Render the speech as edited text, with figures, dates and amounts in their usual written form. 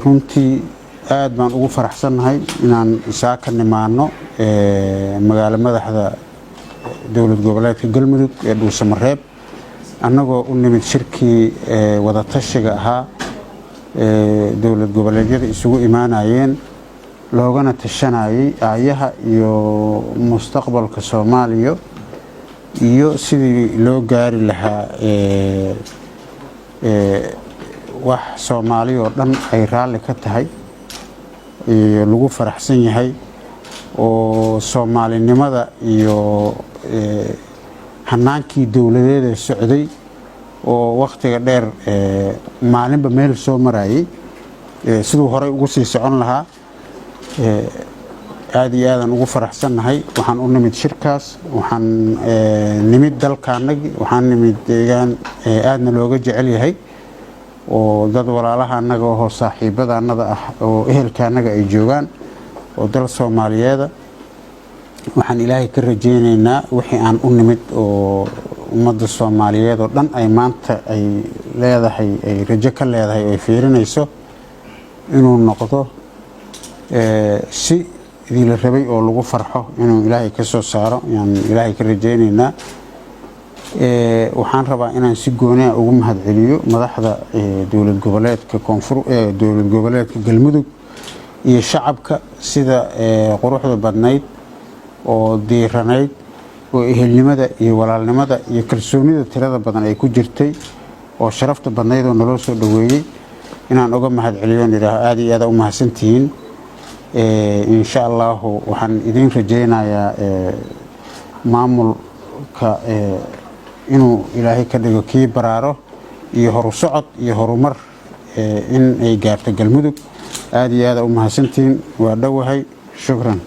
runtii aad baan ugu faraxsanahay inaan isaaka nimaano magaalo madaxda dowlad goboleedka Galmudug ee Dhuusamareeb annagoo u nimid shirkii wada tashiga ahaa dowlad goboleedyada isugu imaanayeen loogana tashanayay aayaha iyo mustaqbalka Soomaaliya iyo sidii loo gaari lahaa wax Soomaaliya oo dhan ay raali ka tahay lagu faraxsan yahay oo Soomaalinimada iyo hanaankii dawladeed ee socday oo waqtiga dheer maalinba meel soo marayay sidoo hore ugu sii socon lahaa aad iyo aad ugu faraxsanahay waxaan u nimid shirkaas waxaan nimid dalkaanagi waxaan nimid deegaan aadna looga jecel yahay oo dad walaalaha anaga oo saaxiibadaanada ah oo ehelkaanaga ay joogaan oo dal Soomaaliyeed waxaan Ilaahay ka rajaynaynaa wixii aan u nimid oo ummadda Soomaaliyeed oo dhan ay maanta ay leedahay ay rajo ka leedahay oo fiirinayso inuu noqdo si idin la rabay oo lagu farxo inuu Ilaahay ka soo saaro yaan Ilaahay ka rajaynaynaa waxaan rabaa inaan si gooni ah ugu mahadceliyo madaxda dowlad goboleedka koonfur dowlad goboleedka Galmudug iyo shacabka sida quruxda badnayd oo diiranayd oo ehelnimada iyo walaalnimada iyo kalsoonida tirada badan ay ku jirtay oo sharafta badnayd oo nolol soo dhaweeyay inaan uga mahadceliyo aad iyo aad u mahadsantihiin insha Allah waxaan idin rajaynayaa maamulka inuu Ilaahay ka dhigo kii baraaro iyo horusocod iyo horumar in ay gaarto Galmudug aad iyo aad u mahadsantihiin waa dhawahay shukran